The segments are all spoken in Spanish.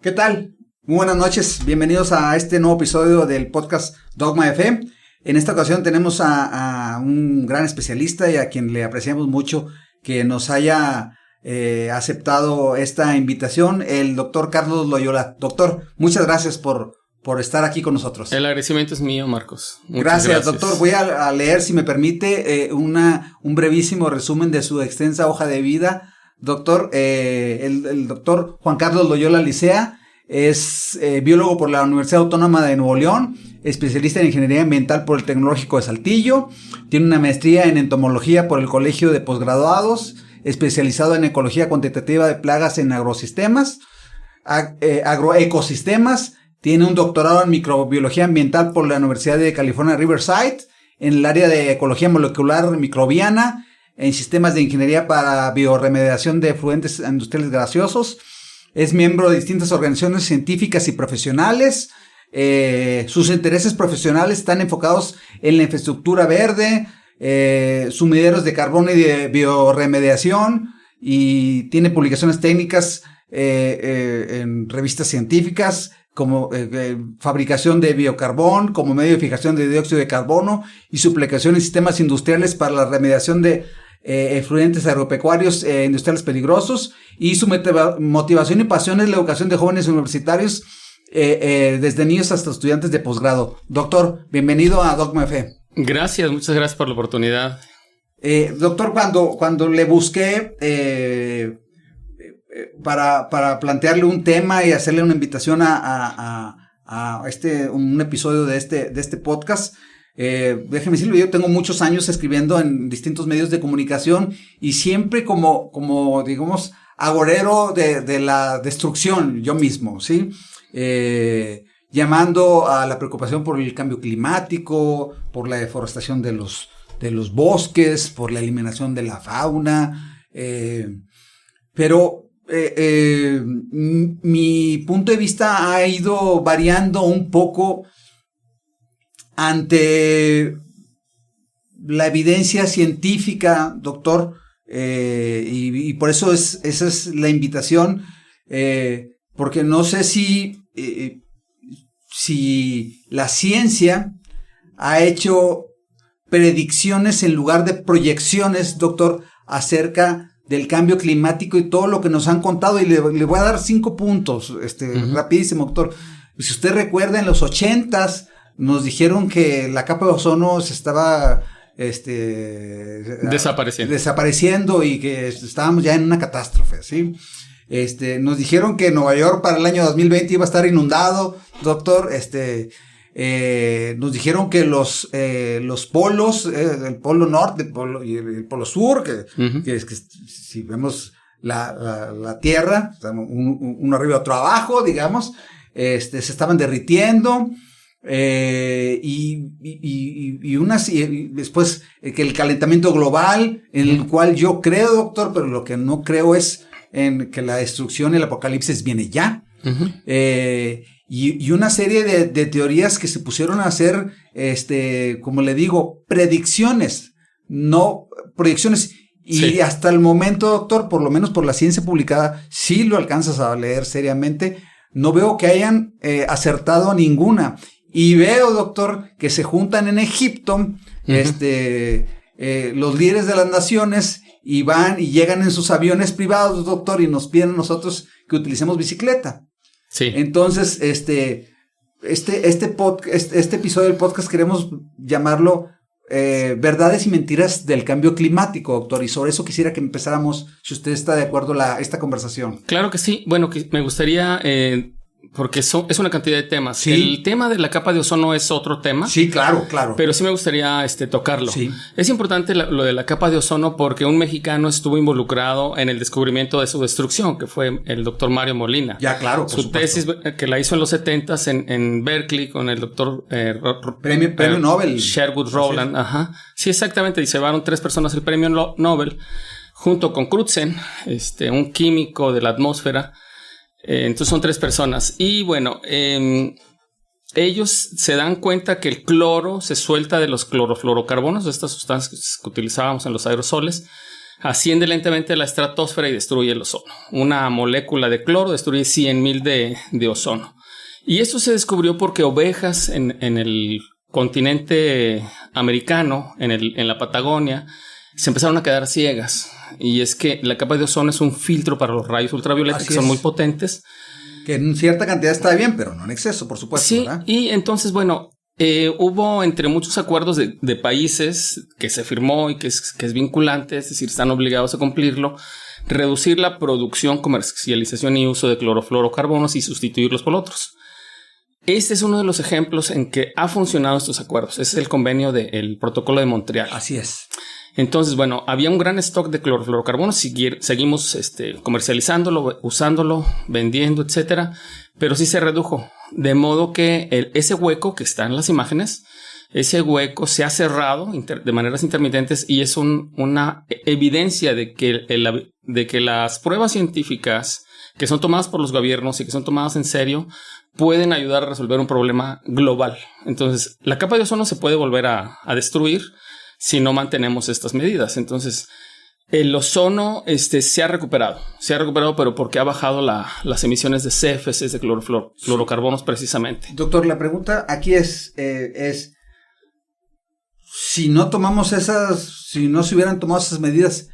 ¿Qué tal? Muy buenas noches, bienvenidos a este nuevo episodio del podcast Dogma FM. En esta ocasión tenemos a un gran especialista y a quien le apreciamos mucho que nos haya aceptado esta invitación, el doctor Carlos Loyola. Doctor, muchas gracias por estar aquí con nosotros. El agradecimiento es mío, Marcos. Gracias, doctor. Voy a leer, si me permite, un brevísimo resumen de su extensa hoja de vida. Doctor, el doctor Juan Carlos Loyola Licea es biólogo por la Universidad Autónoma de Nuevo León, especialista en ingeniería ambiental por el Tecnológico de Saltillo, tiene una maestría en entomología por el Colegio de Posgraduados, especializado en ecología cuantitativa de plagas en agroecosistemas, tiene un doctorado en microbiología ambiental por la Universidad de California Riverside, en el área de ecología molecular microbiana, en sistemas de ingeniería para bioremediación de efluentes industriales gaseosos. Es miembro de distintas organizaciones científicas y profesionales. Sus intereses profesionales están enfocados en la infraestructura verde, sumideros de carbono y de bioremediación, y tiene publicaciones técnicas en revistas científicas como fabricación de biocarbón como medio de fijación de dióxido de carbono y su aplicación en sistemas industriales para la remediación de efluentes agropecuarios industriales peligrosos, y su motivación y pasión es la educación de jóvenes universitarios desde niños hasta estudiantes de posgrado. Doctor, bienvenido a Dogma FM. Gracias, muchas gracias por la oportunidad. Doctor, cuando le busqué para plantearle un tema y hacerle una invitación a un episodio de este podcast, déjeme decirlo, yo tengo muchos años escribiendo en distintos medios de comunicación y siempre como digamos, agorero de la destrucción yo mismo, ¿sí? Llamando a la preocupación por el cambio climático, por la deforestación de los bosques, por la eliminación de la fauna, pero mi punto de vista ha ido variando un poco ante la evidencia científica, doctor, y por eso esa es la invitación, porque no sé si la ciencia ha hecho predicciones en lugar de proyecciones, doctor, acerca del cambio climático y todo lo que nos han contado, y le voy a dar 5 puntos, rapidísimo, doctor. Si usted recuerda, en los 80s nos dijeron que la capa de ozono se estaba desapareciendo y que estábamos ya en una catástrofe, ¿sí? Nos dijeron que Nueva York para el año 2020 iba a estar inundado, doctor. Nos dijeron que los polos, el polo norte y el polo sur, que si vemos la Tierra, uno arriba otro abajo, digamos, se estaban derritiendo, y después que el calentamiento global, en el cual yo creo, doctor, pero lo que no creo es en que la destrucción y el apocalipsis viene ya. Y una serie de teorías que se pusieron a hacer, como le digo, predicciones, no proyecciones. Y sí, hasta el momento, doctor, por lo menos por la ciencia publicada, si lo alcanzas a leer seriamente, no veo que hayan acertado ninguna. Y veo, doctor, que se juntan en Egipto, los líderes de las naciones, y van y llegan en sus aviones privados, doctor, y nos piden a nosotros que utilicemos bicicleta. Sí. Entonces, este episodio del podcast queremos llamarlo verdades y mentiras del cambio climático, doctor, y sobre eso quisiera que empezáramos, si usted está de acuerdo, esta conversación. Claro que sí. Bueno, que me gustaría, porque es una cantidad de temas. Sí. El tema de la capa de ozono es otro tema. Sí, claro. Pero sí me gustaría tocarlo. Sí. Es importante lo de la capa de ozono porque un mexicano estuvo involucrado en el descubrimiento de su destrucción, que fue el doctor Mario Molina. Ya, claro. Su tesis que la hizo en los 70s en Berkeley con el doctor premio Nobel. Sherwood Rowland. Ajá. Sí, exactamente. Y se llevaron 3 personas el premio Nobel junto con Crutzen, un químico de la atmósfera. Entonces son 3 personas. Y bueno, ellos se dan cuenta que el cloro se suelta de los clorofluorocarbonos, de estas sustancias que utilizábamos en los aerosoles, asciende lentamente a la estratosfera y destruye el ozono. Una molécula de cloro destruye 100,000 de ozono. Y esto se descubrió porque ovejas en el continente americano, en la Patagonia, se empezaron a quedar ciegas. Y es que la capa de ozono es un filtro para los rayos ultravioletas, que son muy potentes. Que en cierta cantidad está bien, pero no en exceso, por supuesto. Sí, ¿verdad? y entonces, bueno, hubo entre muchos acuerdos de países que se firmó y que es vinculante, es decir, están obligados a cumplirlo, reducir la producción, comercialización y uso de clorofluorocarbonos y sustituirlos por otros. Este es uno de los ejemplos en que ha funcionado estos acuerdos. Ese es el convenio del Protocolo de Montreal. Así es. Entonces, bueno, había un gran stock de clorofluorocarbonos. Seguimos comercializándolo, usándolo, vendiendo, etcétera. Pero sí se redujo. De modo que ese hueco que está en las imágenes, ese hueco se ha cerrado de maneras intermitentes y es una evidencia de que las pruebas científicas que son tomadas por los gobiernos y que son tomadas en serio pueden ayudar a resolver un problema global. Entonces, la capa de ozono se puede volver a destruir si no mantenemos estas medidas. Entonces, el ozono se ha recuperado, pero porque ha bajado las emisiones de CFCs, de clorofluorocarbonos precisamente. Doctor, la pregunta aquí es si no se hubieran tomado esas medidas,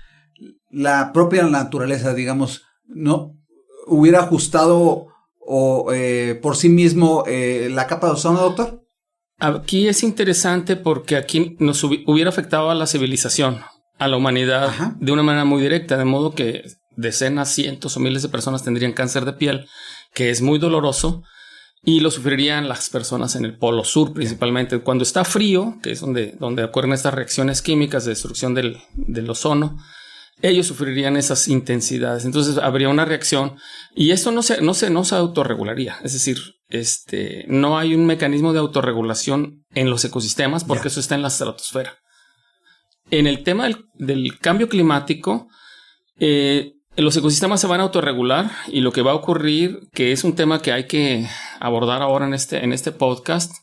la propia naturaleza, digamos, no hubiera ajustado por sí mismo la capa de ozono, doctor. Aquí es interesante porque aquí nos hubiera afectado a la civilización, a la humanidad. Ajá. De una manera muy directa, de modo que decenas, cientos o miles de personas tendrían cáncer de piel, que es muy doloroso, y lo sufrirían las personas en el polo sur principalmente. Cuando está frío, que es donde ocurren estas reacciones químicas de destrucción del ozono, ellos sufrirían esas intensidades. Entonces habría una reacción y esto no se autorregularía. Es decir, no hay un mecanismo de autorregulación en los ecosistemas porque eso está en la estratosfera. En el tema del cambio climático, los ecosistemas se van a autorregular y lo que va a ocurrir, que es un tema que hay que abordar ahora en este podcast,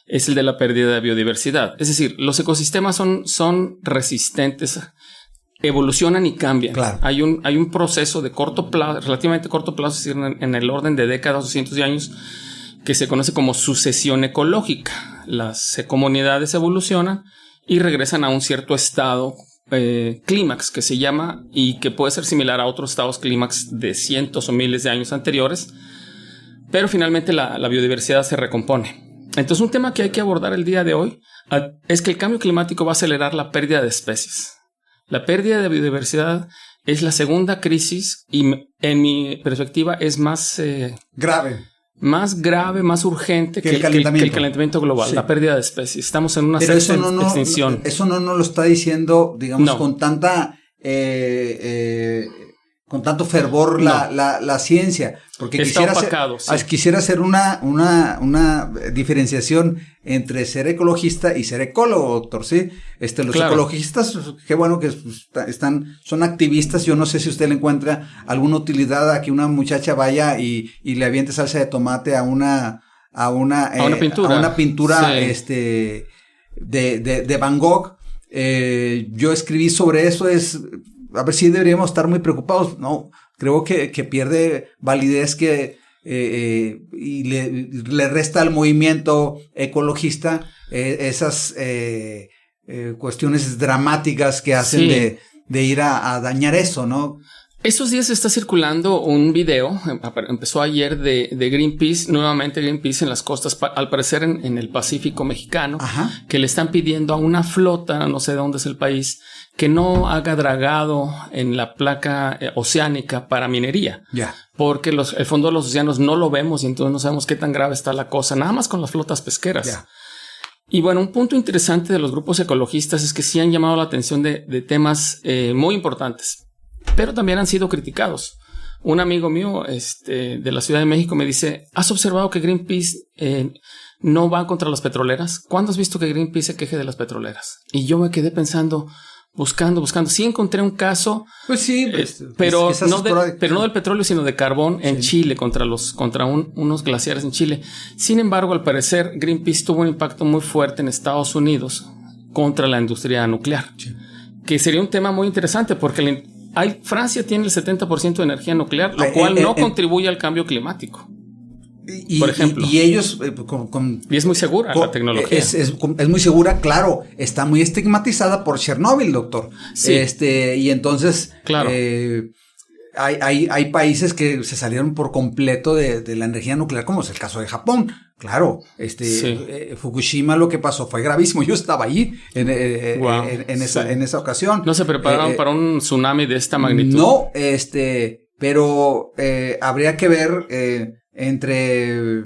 es el de la pérdida de biodiversidad. Es decir, los ecosistemas son resistentes, evolucionan y cambian. Claro. Hay un proceso de corto plazo, relativamente corto plazo, es decir, en el orden de décadas o cientos de años, que se conoce como sucesión ecológica. Las comunidades evolucionan y regresan a un cierto estado clímax que se llama y que puede ser similar a otros estados clímax de cientos o miles de años anteriores, pero finalmente la biodiversidad se recompone. Entonces, un tema que hay que abordar el día de hoy es que el cambio climático va a acelerar la pérdida de especies. La pérdida de biodiversidad es la segunda crisis y en mi perspectiva es más grave, más urgente que el calentamiento global, sí. La pérdida de especies. Estamos en una extinción. Eso no lo está diciendo, digamos, con tanto fervor la ciencia, porque quisiera hacer una diferenciación entre ser ecologista y ser ecólogo, doctor, ¿sí? Los ecologistas, qué bueno que son activistas. Yo no sé si usted le encuentra alguna utilidad a que una muchacha vaya y le aviente salsa de tomate a una pintura sí. de Van Gogh. Yo escribí sobre eso, a ver si deberíamos estar muy preocupados. No, creo que pierde validez y le resta al movimiento ecologista esas cuestiones dramáticas que hacen sí. de ir a dañar eso, ¿no? Estos días está circulando un video, empezó ayer de Greenpeace, nuevamente Greenpeace en las costas, al parecer en el Pacífico mexicano, ajá. Que le están pidiendo a una flota, no sé de dónde es el país, que no haga dragado en la placa oceánica para minería. Yeah. Porque el fondo de los océanos no lo vemos y entonces no sabemos qué tan grave está la cosa, nada más con las flotas pesqueras. Yeah. Y bueno, un punto interesante de los grupos ecologistas es que sí han llamado la atención de temas muy importantes, pero también han sido criticados. Un amigo mío de la Ciudad de México me dice, ¿has observado que Greenpeace no va contra las petroleras? ¿Cuándo has visto que Greenpeace se queje de las petroleras? Y yo me quedé pensando, buscando. Sí encontré un caso, pues sí, pero no del petróleo, sino de carbón en Chile, contra unos glaciares en Chile. Sin embargo, al parecer, Greenpeace tuvo un impacto muy fuerte en Estados Unidos contra la industria nuclear. Sí. que sería un tema muy interesante porque Francia tiene el 70% de energía nuclear, lo cual no contribuye al cambio climático. Por ejemplo. Y ellos y es muy segura la tecnología. Es muy segura, claro. Está muy estigmatizada por Chernóbil, doctor. Sí. Y entonces, claro. Hay países que se salieron por completo de la energía nuclear, como es el caso de Japón. Claro, sí. Fukushima, lo que pasó fue gravísimo. Yo estaba allí Wow. en esa ocasión. ¿No se prepararon para un tsunami de esta magnitud? No, pero habría que ver entre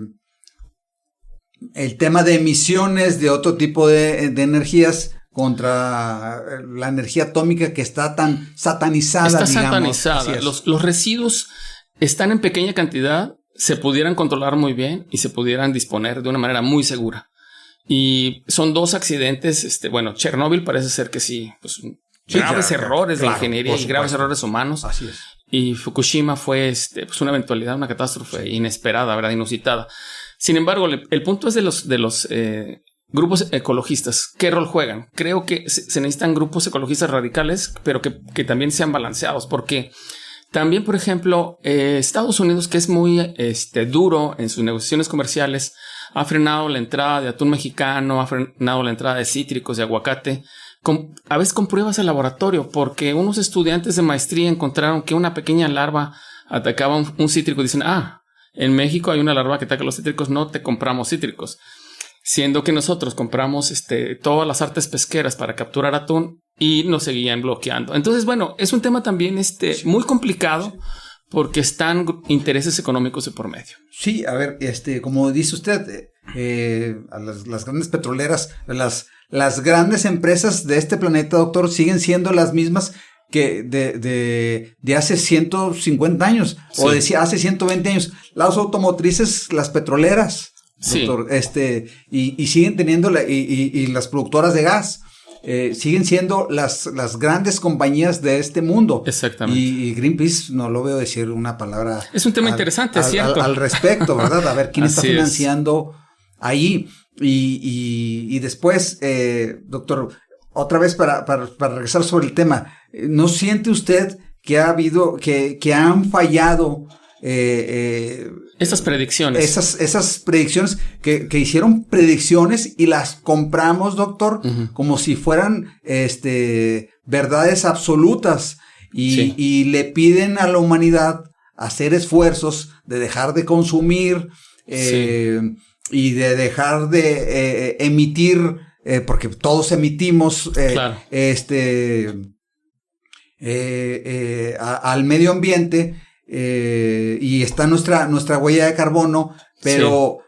el tema de emisiones de otro tipo de energías contra la energía atómica que está tan satanizada. Está satanizada. Los residuos están en pequeña cantidad, se pudieran controlar muy bien y se pudieran disponer de una manera muy segura. Y son 2 accidentes. Chernóbil parece ser que sí, pues graves errores de ingeniería y graves errores humanos. Así es. Y Fukushima fue pues una eventualidad, una catástrofe inesperada, ¿verdad? Inusitada. Sin embargo, el punto es de los grupos ecologistas. ¿Qué rol juegan? Creo que se necesitan grupos ecologistas radicales, pero que también sean balanceados, porque también, por ejemplo, Estados Unidos, que es muy duro en sus negociaciones comerciales, ha frenado la entrada de atún mexicano, ha frenado la entrada de cítricos, de aguacate, a veces con pruebas de laboratorio, porque unos estudiantes de maestría encontraron que una pequeña larva atacaba un cítrico y dicen, en México hay una larva que ataca los cítricos, no te compramos cítricos. Siendo que nosotros compramos todas las artes pesqueras para capturar atún y nos seguían bloqueando. Entonces, bueno, es un tema también muy complicado porque están intereses económicos de por medio. Sí, a ver, como dice usted, a las grandes petroleras, las grandes empresas de este planeta, doctor, siguen siendo las mismas que de hace 150 años, sí, o de hace 120 años. Las automotrices, las petroleras, doctor, sí, y siguen teniendo y las productoras de gas. Siguen siendo las grandes compañías de este mundo. Exactamente. Y Greenpeace no lo veo decir una palabra. Es un tema interesante, es cierto. Al respecto, ¿verdad? A ver quién está financiando ahí. Y después, doctor, otra vez para regresar sobre el tema, ¿no siente usted que ha habido, que han fallado esas predicciones? Esas predicciones que hicieron predicciones y las compramos, doctor, como si fueran verdades absolutas y le piden a la humanidad hacer esfuerzos de dejar de consumir y de dejar de emitir, porque todos emitimos claro, al medio ambiente. Y está nuestra huella de carbono, pero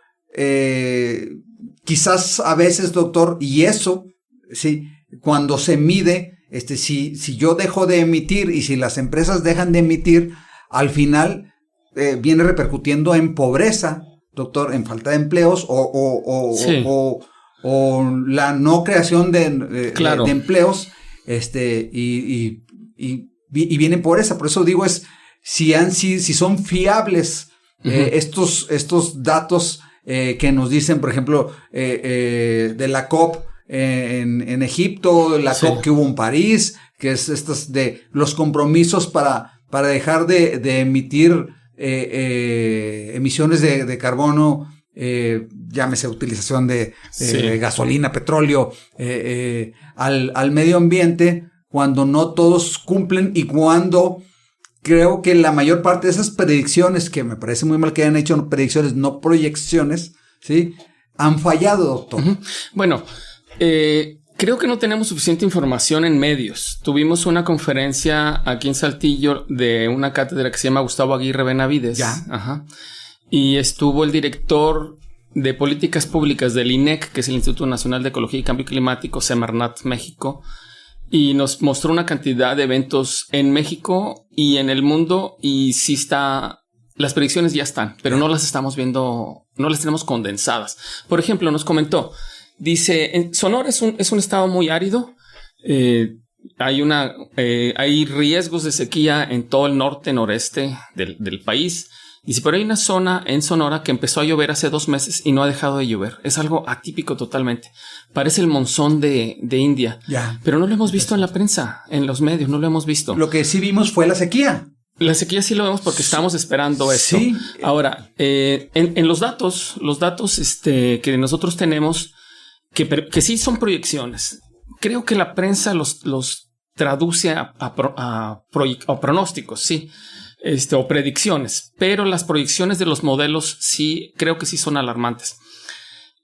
quizás a veces, doctor, y eso, sí, cuando se mide, si yo dejo de emitir y si las empresas dejan de emitir, al final viene repercutiendo en pobreza, doctor, en falta de empleos o la no creación de empleos, y viene pobreza. Por eso digo si son fiables estos datos que nos dicen, por ejemplo, de la COP en Egipto, la COP que hubo en París, que es estos de los compromisos para dejar de emitir emisiones de carbono, llámese utilización de gasolina, petróleo, al medio ambiente, cuando no todos cumplen y cuando creo que la mayor parte de esas predicciones, que me parece muy mal que hayan hecho predicciones, no proyecciones, ¿sí?, han fallado, doctor. Bueno, creo que no tenemos suficiente información en medios. Tuvimos una conferencia aquí en Saltillo de una cátedra que se llama Gustavo Aguirre Benavides. Ya. Y estuvo el director de políticas públicas del INEC, que es el Instituto Nacional de Ecología y Cambio Climático, Semarnat, México. Y nos mostró una cantidad de eventos en México y en el mundo. Y sí las predicciones ya están, pero no las estamos viendo, no las tenemos condensadas. Por ejemplo, nos comentó, dice, Sonora es un estado muy árido. Hay riesgos de sequía en todo el norte, noreste del país. Dice, pero hay una zona en Sonora que empezó a llover hace 2 meses y no ha dejado de llover. Es algo atípico totalmente. Parece el monzón de India. Ya. Pero no lo hemos visto en la prensa, en los medios, no lo hemos visto. Lo que sí vimos fue la sequía. La sequía sí lo vemos porque estamos esperando esto. Sí. Ahora, en los datos que nosotros tenemos, que sí son proyecciones. Creo que la prensa los traduce a pronósticos, sí. O predicciones, pero las proyecciones de los modelos sí, creo que sí son alarmantes.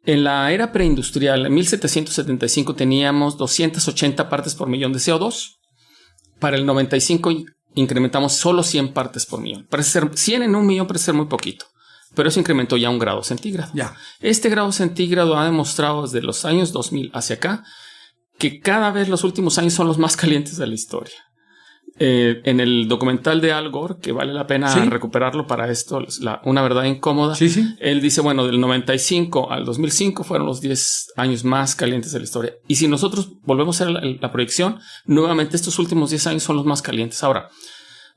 En la era preindustrial, en 1775 teníamos 280 partes por millón de CO2. Para el 95 incrementamos solo 100 partes por millón. Parece ser 100 en 1 millón, parece ser muy poquito, pero eso incrementó ya 1 grado centígrado. Ya. Este grado centígrado ha demostrado desde los años 2000 hacia acá que cada vez los últimos años son los más calientes de la historia. En el documental de Al Gore, que vale la pena recuperarlo para esto, una verdad incómoda. Sí. Él dice, bueno, del 95 al 2005 fueron los 10 años más calientes de la historia. Y si nosotros volvemos a hacer la proyección, nuevamente estos últimos 10 años son los más calientes. Ahora,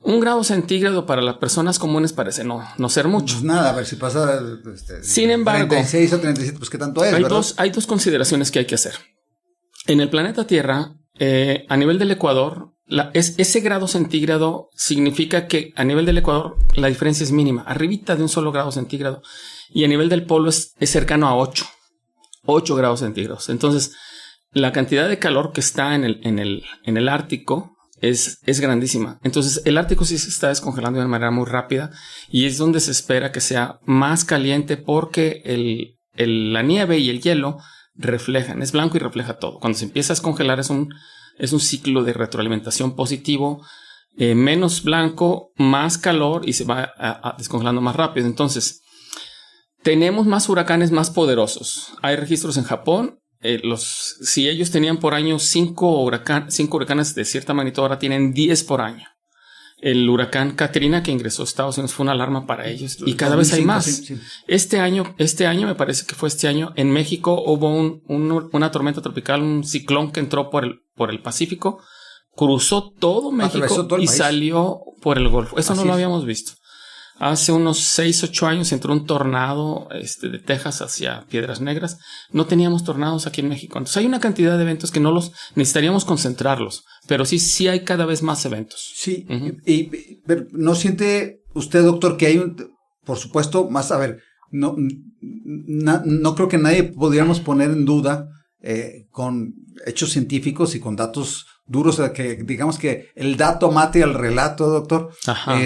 1 grado centígrado para las personas comunes parece no ser mucho. Pues nada, a ver si pasa sin embargo, 36 o 37, pues qué tanto es, hay dos consideraciones que hay que hacer. En el planeta Tierra, a nivel del Ecuador, ese grado centígrado significa que a nivel del Ecuador la diferencia es mínima, arribita de 1 solo grado centígrado, y a nivel del polo es cercano a 8 grados centígrados. Entonces, la cantidad de calor que está en el Ártico es grandísima. Entonces, el Ártico sí se está descongelando de una manera muy rápida y es donde se espera que sea más caliente porque la nieve y el hielo reflejan, es blanco y refleja todo. Cuando se empieza a descongelar es un ciclo de retroalimentación positivo, menos blanco, más calor y se va descongelando más rápido. Entonces, tenemos más huracanes más poderosos. Hay registros en Japón. Si ellos tenían por año 5 huracanes de cierta magnitud, ahora tienen 10 por año. El huracán Katrina que ingresó a Estados Unidos fue una alarma para ellos y cada vez hay más. Sí. Este año, me parece que fue este año, en México hubo una tormenta tropical, un ciclón que entró por el Pacífico, cruzó todo México y salió por el Golfo. Eso no lo habíamos visto. Hace unos 6-8 años entró un tornado de Texas hacia Piedras Negras. No teníamos tornados aquí en México. Entonces hay una cantidad de eventos que necesitaríamos concentrarlos, pero sí hay cada vez más eventos. Sí. Pero ¿no siente usted, doctor, que hay por supuesto, más, a ver, no creo que nadie podríamos poner en duda con hechos científicos y con datos duros, que digamos que el dato mate al relato, doctor. Ajá.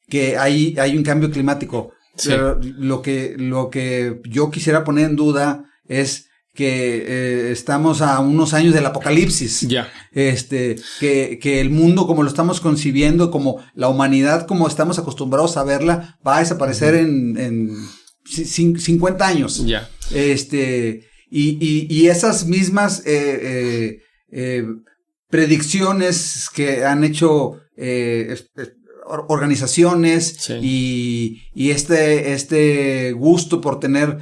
Que hay un cambio climático. Sí. Pero lo que yo quisiera poner en duda es que estamos a unos años del apocalipsis. Ya. Que el mundo como lo estamos concibiendo, como la humanidad como estamos acostumbrados a verla, va a desaparecer en 50 años. Ya. Y esas mismas predicciones que han hecho organizaciones, sí, y este gusto por tener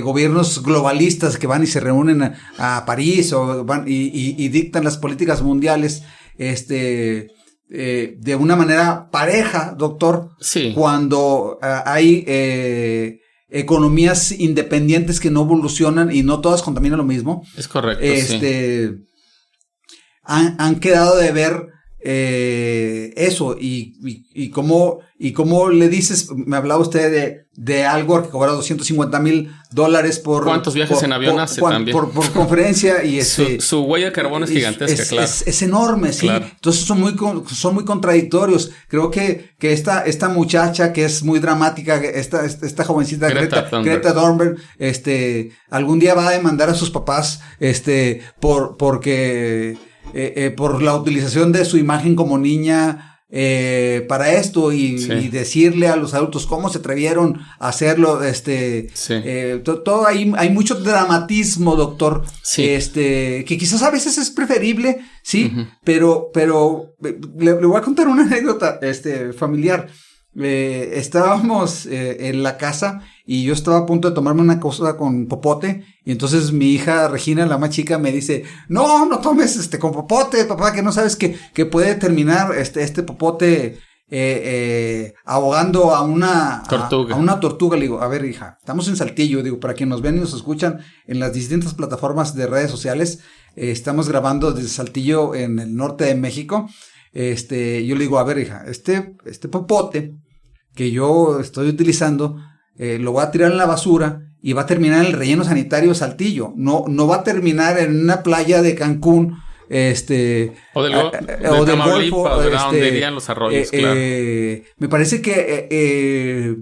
gobiernos globalistas que van y se reúnen a París o van y dictan las políticas mundiales de una manera pareja, doctor. Sí. Cuando hay economías independientes que no evolucionan y no todas contaminan lo mismo. Es correcto. Sí. Han quedado de ver eso y cómo le dices, me hablaba usted de algo que cobra $250,000 por... ¿Cuántos viajes en avión hace también? Por conferencia y su huella de carbono es gigantesca, claro. Es enorme, sí. Claro. Entonces son muy contradictorios. Creo que esta muchacha que es muy dramática, esta jovencita Greta Thunberg, algún día va a demandar a sus papás, porque por la utilización de su imagen como niña para esto y decirle a los adultos cómo se atrevieron a hacerlo. Todo hay mucho dramatismo, doctor. Sí. Que quizás a veces es preferible, sí, uh-huh. pero le voy a contar una anécdota familiar. Estábamos en la casa y yo estaba a punto de tomarme una cosa con popote y entonces mi hija Regina, la más chica, me dice, no tomes con popote, papá, que no sabes que puede terminar este popote ahogando a una tortuga. A una tortuga. Le digo, a ver, hija, estamos en Saltillo, digo, para quienes nos ven y nos escuchan en las distintas plataformas de redes sociales, estamos grabando desde Saltillo en el norte de México. Yo le digo, a ver, hija, este popote que yo estoy utilizando, lo voy a tirar en la basura y va a terminar en el relleno sanitario de Saltillo. No va a terminar en una playa de Cancún, o del Golfo, donde irían los arroyos, claro. Me parece que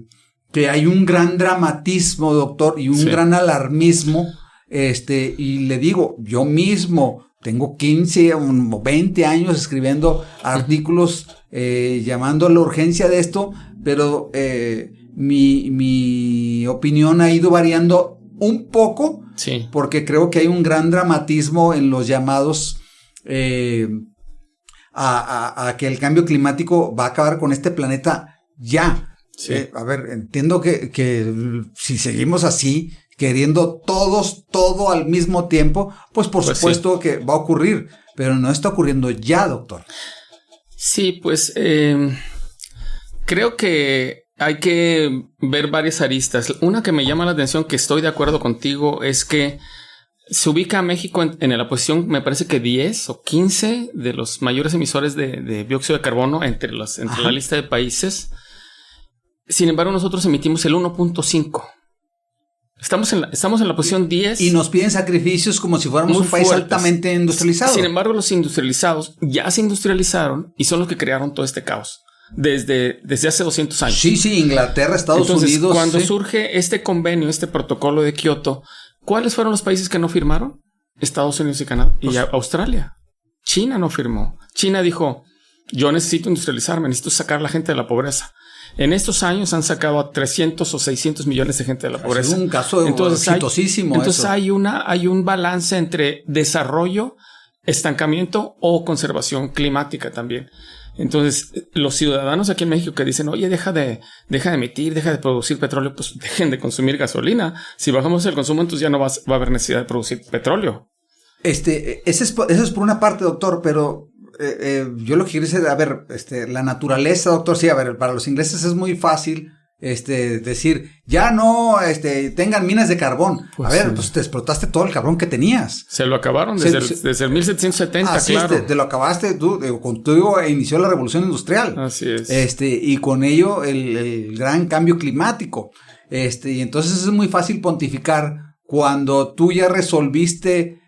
hay un gran dramatismo, doctor, y un gran alarmismo, y le digo, yo mismo tengo 15 o 20 años escribiendo artículos llamando a la urgencia de esto, pero mi opinión ha ido variando un poco, porque creo que hay un gran dramatismo en los llamados a que el cambio climático va a acabar con este planeta ya. A ver, entiendo que si seguimos así, queriendo todo al mismo tiempo, pues por supuesto que va a ocurrir, pero no está ocurriendo ya, doctor. Sí, pues creo que hay que ver varias aristas. Una que me llama la atención, que estoy de acuerdo contigo, es que se ubica a México en la posición, me parece que 10 o 15 de los mayores emisores de dióxido de carbono entre la lista de países. Sin embargo, nosotros emitimos el 1.5. Estamos en la posición 10. Y nos piden sacrificios como si fuéramos un país altamente industrializado. Sin embargo, los industrializados ya se industrializaron y son los que crearon todo este caos desde hace 200 años. Sí, Inglaterra, Estados Unidos. Cuando surge este convenio, este protocolo de Kioto, ¿cuáles fueron los países que no firmaron? Estados Unidos y Canadá y Australia. China no firmó. China dijo, yo necesito industrializarme, necesito sacar a la gente de la pobreza. En estos años han sacado a 300 o 600 millones de gente de la pobreza. Es un caso exitosísimo. Entonces hay un balance entre desarrollo, estancamiento o conservación climática también. Entonces, los ciudadanos aquí en México que dicen, oye, deja de emitir, deja de producir petróleo, pues dejen de consumir gasolina. Si bajamos el consumo, entonces ya no va a haber necesidad de producir petróleo. Eso es por una parte, doctor, pero yo lo que quiero decir, a ver, la naturaleza, doctor, sí, a ver, para los ingleses es muy fácil decir, ya no tengan minas de carbón. Pues a ver, pues te explotaste todo el carbón que tenías. Se lo acabaron desde el 1770, así claro. Te lo acabaste tú, contigo inició la revolución industrial. Así es. Y con ello el gran cambio climático. Y entonces es muy fácil pontificar cuando tú ya resolviste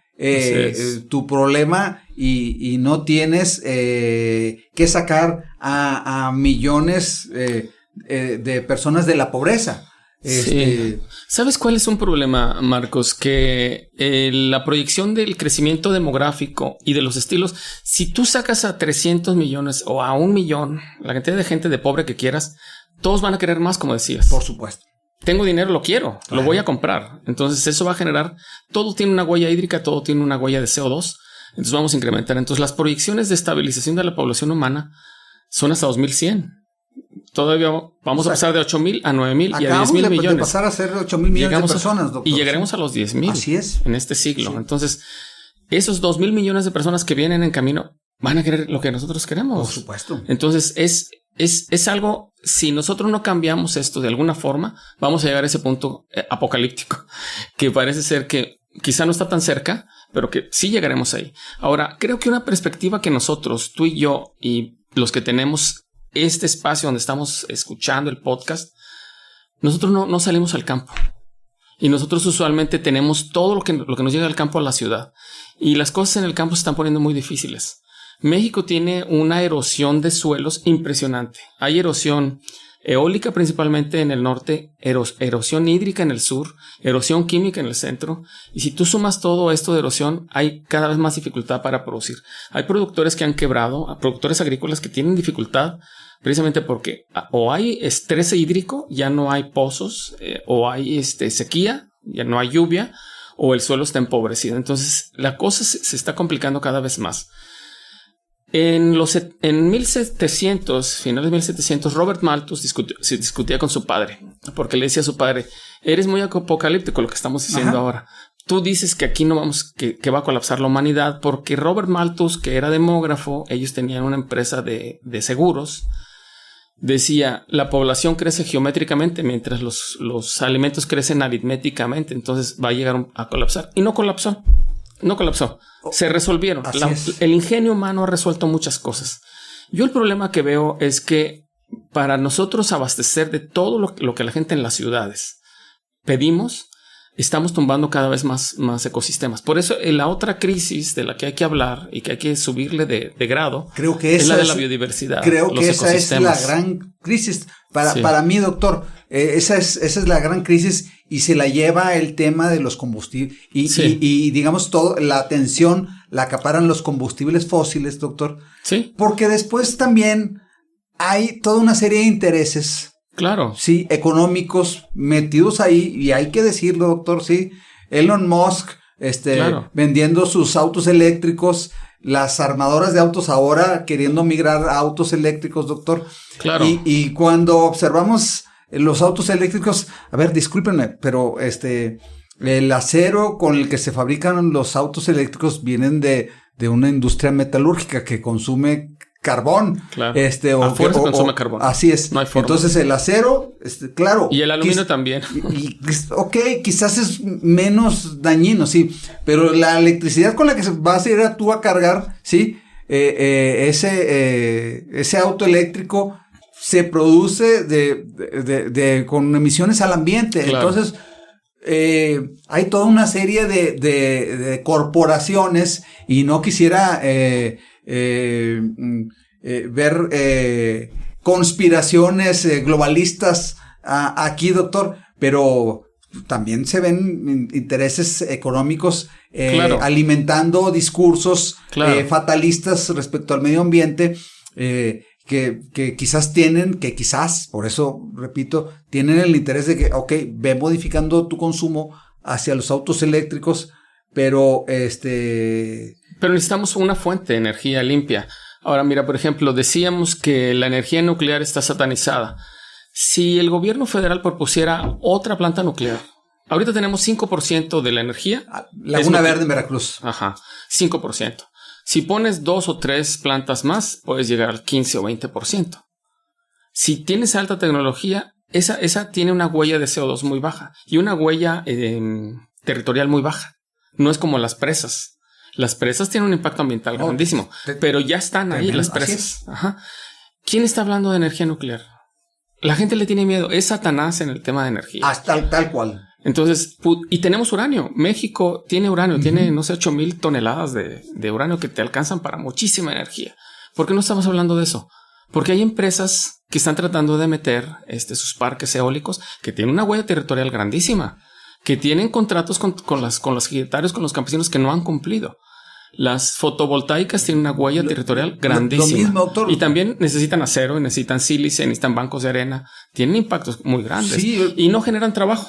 tu problema y no tienes que sacar a millones de personas de la pobreza. Sí. ¿Sabes cuál es un problema, Marcos? Que la proyección del crecimiento demográfico y de los estilos, si tú sacas a 300 millones o a 1 millón, la cantidad de gente de pobre que quieras, todos van a querer más, como decías. Por supuesto. Tengo dinero, lo quiero, lo voy a comprar. Entonces eso va a generar, todo tiene una huella hídrica, todo tiene una huella de CO2. Entonces vamos a incrementar. Entonces las proyecciones de estabilización de la población humana son hasta 2100. Todavía vamos a pasar de 8,000 a 9,000 y a 10,000 millones. De pasar a ser 8,000 millones de personas, doctor. Y llegaremos a los 10,000. Así es. En este siglo. Sí. Entonces, esos 2,000 millones de personas que vienen en camino van a querer lo que nosotros queremos. Por supuesto. Entonces, es algo, si nosotros no cambiamos esto de alguna forma, vamos a llegar a ese punto apocalíptico, que parece ser que quizá no está tan cerca, pero que sí llegaremos ahí. Ahora, creo que una perspectiva que nosotros, tú y yo, y los que tenemos este espacio donde estamos escuchando el podcast, nosotros no salimos al campo. Y nosotros usualmente tenemos todo lo que nos llega al campo a la ciudad. Y las cosas en el campo se están poniendo muy difíciles. México tiene una erosión de suelos impresionante. Hay erosión eólica principalmente en el norte, erosión hídrica en el sur, erosión química en el centro. Y si tú sumas todo esto de erosión, hay cada vez más dificultad para producir. Hay productores que han quebrado, productores agrícolas que tienen dificultad precisamente porque o hay estrés hídrico, ya no hay pozos, o hay sequía, ya no hay lluvia, o el suelo está empobrecido. Entonces la cosa se está complicando cada vez más. En 1700, finales de 1700, Robert Malthus discutía con su padre, porque le decía a su padre, eres muy apocalíptico lo que estamos diciendo ahora. Tú dices que aquí no que va a colapsar la humanidad, porque Robert Malthus, que era demógrafo, ellos tenían una empresa de seguros, decía, la población crece geométricamente mientras los alimentos crecen aritméticamente, entonces va a llegar a colapsar. Y no colapsó. Se resolvieron. El ingenio humano ha resuelto muchas cosas. Yo el problema que veo es que para nosotros abastecer de todo lo que la gente en las ciudades pedimos, estamos tumbando cada vez más ecosistemas. Por eso la otra crisis de la que hay que hablar y que hay que subirle de grado, creo que es la de la biodiversidad. Creo que esa es la gran crisis. Para mí, doctor, esa es la gran crisis y se la lleva el tema de los combustibles. Y digamos, la atención la acaparan los combustibles fósiles, doctor. Sí. Porque después también hay toda una serie de intereses. Claro. Sí, económicos metidos ahí, y hay que decirlo, doctor, sí. Elon Musk, claro, vendiendo sus autos eléctricos, las armadoras de autos ahora queriendo migrar a autos eléctricos, doctor. Claro. Y cuando observamos los autos eléctricos, a ver, discúlpenme, pero el acero con el que se fabrican los autos eléctricos vienen de una industria metalúrgica que consume carbón. Claro. A fuerza consume carbón. Así es. No hay forma. Entonces el acero, claro. Y el aluminio también. Ok, quizás es menos dañino, sí. Pero la electricidad con la que vas a ir tú a cargar, sí, ese auto eléctrico se produce con emisiones al ambiente. Claro. Entonces, hay toda una serie de corporaciones, y no quisiera ver conspiraciones globalistas aquí, doctor, pero también se ven intereses económicos claro, alimentando discursos claro, fatalistas respecto al medio ambiente, que quizás, por eso repito, tienen el interés de que, ve modificando tu consumo hacia los autos eléctricos, pero Pero necesitamos una fuente de energía limpia. Ahora, mira, por ejemplo, decíamos que la energía nuclear está satanizada. Si el gobierno federal propusiera otra planta nuclear, ahorita tenemos 5% de la energía. Laguna Verde en Veracruz. Ajá, 5%. Si pones 2 o 3 plantas más, puedes llegar al 15 o 20%. Si tienes alta tecnología, esa tiene una huella de CO2 muy baja y una huella territorial muy baja. No es como las presas. Las presas tienen un impacto ambiental grandísimo, pero ya están ahí las presas. Ajá. ¿Quién está hablando de energía nuclear? La gente le tiene miedo. Es Satanás en el tema de energía. Tal cual. Entonces, y tenemos uranio. México tiene uranio, tiene, no sé, 8,000 toneladas de uranio que te alcanzan para muchísima energía. ¿Por qué no estamos hablando de eso? Porque hay empresas que están tratando de meter sus parques eólicos que tienen una huella territorial grandísima, que tienen contratos con los ejidatarios, con los campesinos que no han cumplido. Las fotovoltaicas tienen una huella territorial grandísima. Lo mismo, doctor. Y también necesitan acero, necesitan sílice, necesitan bancos de arena. Tienen impactos muy grandes, sí, y no generan trabajo.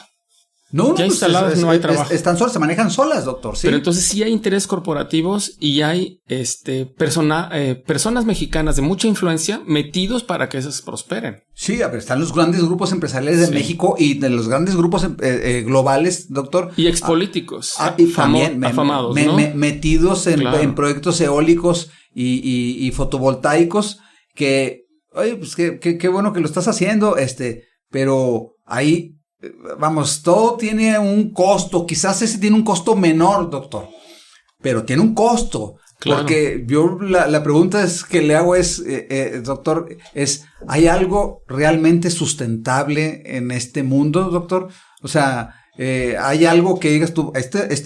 No instaladas no hay trabajo. Están solas, se manejan solas, doctor. Sí. Pero entonces sí hay intereses corporativos y hay personas mexicanas de mucha influencia metidos para que esas prosperen. Sí, a ver, están los grandes grupos empresariales de México y de los grandes grupos globales, doctor. Y expolíticos. Afamados, ¿no? Metidos en proyectos eólicos y fotovoltaicos que, oye, pues qué bueno que lo estás haciendo, pero ahí, vamos, todo tiene un costo. Quizás ese tiene un costo menor, doctor, pero tiene un costo. Claro. Porque yo la pregunta que le hago es, doctor, ¿hay algo realmente sustentable en este mundo, doctor? O sea, ¿hay algo que digas tú,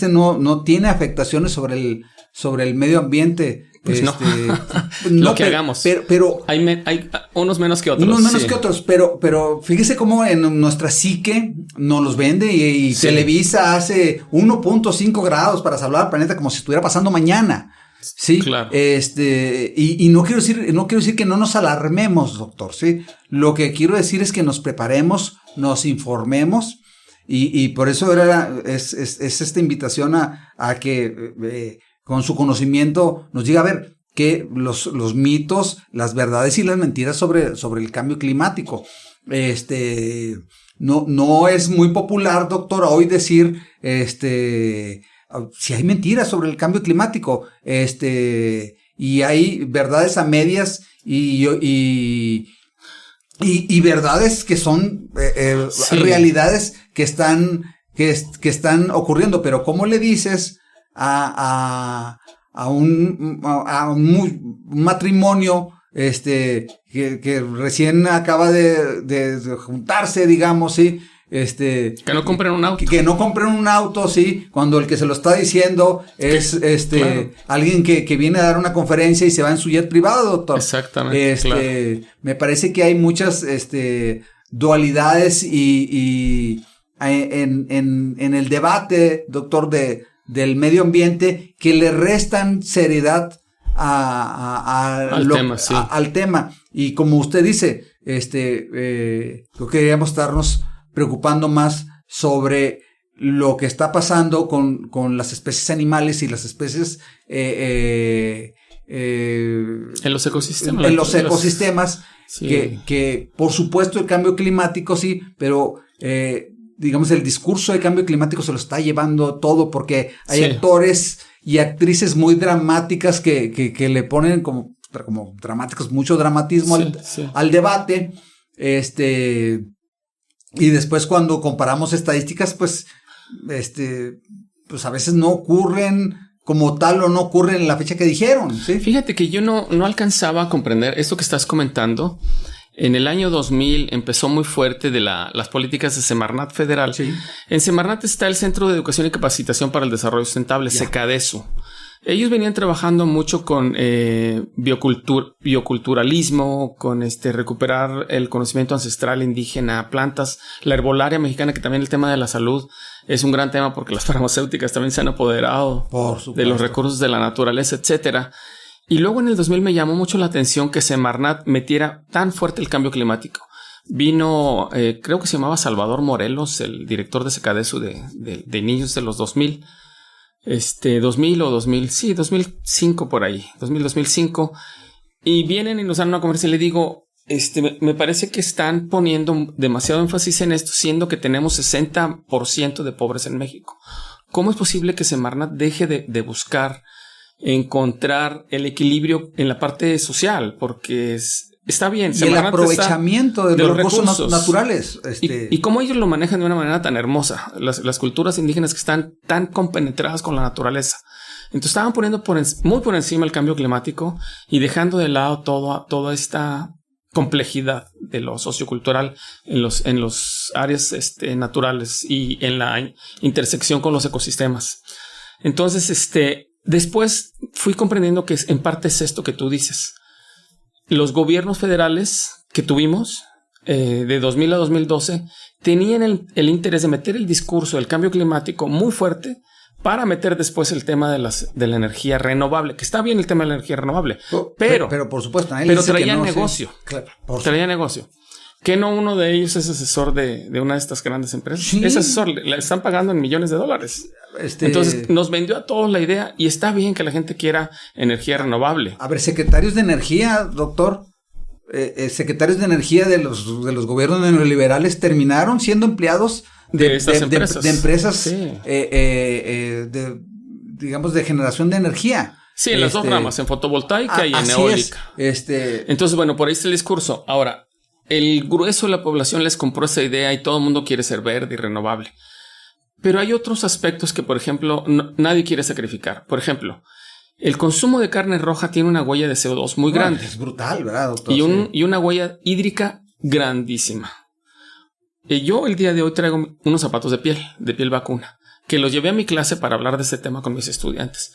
no tiene afectaciones sobre el medio ambiente? Pues no. Lo que hagamos. Pero hay unos menos que otros. Unos menos que otros, pero fíjese cómo en nuestra psique nos los vende y Televisa hace 1.5 grados para salvar al planeta como si estuviera pasando mañana. Sí, claro. Y no quiero decir que no nos alarmemos, doctor, sí. Lo que quiero decir es que nos preparemos, nos informemos y por eso es esta invitación a que con su conocimiento nos diga a ver que los mitos, las verdades y las mentiras sobre el cambio climático. No es muy popular, doctor, hoy decir si hay mentiras sobre el cambio climático, y hay verdades a medias y y verdades que son realidades que están ocurriendo, pero ¿cómo le dices a un matrimonio que recién acaba de juntarse, digamos, sí? Que no compren un auto. Que no compren un auto, sí, cuando el que se lo está diciendo es claro. alguien que viene a dar una conferencia y se va en su jet privado, doctor. Exactamente. Claro. Me parece que hay muchas dualidades y en el debate, doctor, del medio ambiente que le restan seriedad al tema. Y como usted dice, creo que deberíamos estarnos preocupando más sobre lo que está pasando con las especies animales y las especies en los ecosistemas. En los ecosistemas, sí. que por supuesto el cambio climático sí, pero digamos el discurso de cambio climático se lo está llevando todo, porque hay actores y actrices muy dramáticas que le ponen como dramáticos, mucho dramatismo al debate, y después cuando comparamos estadísticas, pues a veces no ocurren como tal o no ocurren en la fecha que dijeron, ¿sí? Fíjate que yo no alcanzaba a comprender esto que estás comentando. En el año 2000 empezó muy fuerte de las políticas de Semarnat federal. Sí. En Semarnat está el Centro de Educación y Capacitación para el Desarrollo Sustentable, SECADESU. Ellos venían trabajando mucho con bioculturalismo, con recuperar el conocimiento ancestral indígena, plantas, la herbolaria mexicana, que también el tema de la salud es un gran tema porque las farmacéuticas también se han apoderado de los recursos de la naturaleza, etcétera. Y luego en el 2000 me llamó mucho la atención que Semarnat metiera tan fuerte el cambio climático. Vino, creo que se llamaba Salvador Morelos, el director de SECADESU de niños de los 2000. 2000 o 2000, sí, 2005 por ahí, 2005. Y vienen y nos dan una conversación y le digo, me parece que están poniendo demasiado énfasis en esto, siendo que tenemos 60% de pobres en México. ¿Cómo es posible que Semarnat deje de buscar encontrar el equilibrio en la parte social? Porque está bien. Y el aprovechamiento de los recursos naturales. Y cómo ellos lo manejan de una manera tan hermosa. Las culturas indígenas que están tan compenetradas con la naturaleza. Entonces estaban poniendo muy por encima el cambio climático y dejando de lado toda esta complejidad de lo sociocultural en los áreas naturales y en la intersección con los ecosistemas. Entonces, después fui comprendiendo que en parte es esto que tú dices. Los gobiernos federales que tuvimos de 2000 a 2012 tenían el interés de meter el discurso del cambio climático muy fuerte para meter después el tema de la energía renovable, que está bien el tema de la energía renovable, pero por supuesto, pero traía negocio. Sí, claro, traía negocio. Que no uno de ellos es asesor de una de estas grandes empresas. Sí. Es asesor, le están pagando en millones de dólares. Entonces nos vendió a todos la idea y está bien que la gente quiera energía renovable. A ver, secretarios de energía, doctor, secretarios de energía de los gobiernos neoliberales terminaron siendo empleados de empresas sí. Digamos de generación de energía. Sí, en las dos ramas, en fotovoltaica y en eólica. Entonces, bueno, por ahí está el discurso. Ahora, el grueso de la población les compró esa idea y todo el mundo quiere ser verde y renovable. Pero hay otros aspectos que, por ejemplo, nadie quiere sacrificar. Por ejemplo, el consumo de carne roja tiene una huella de CO2 muy grande. Es brutal, ¿verdad, doctor? Y una huella hídrica grandísima. Yo el día de hoy traigo unos zapatos de piel vacuna, que los llevé a mi clase para hablar de este tema con mis estudiantes.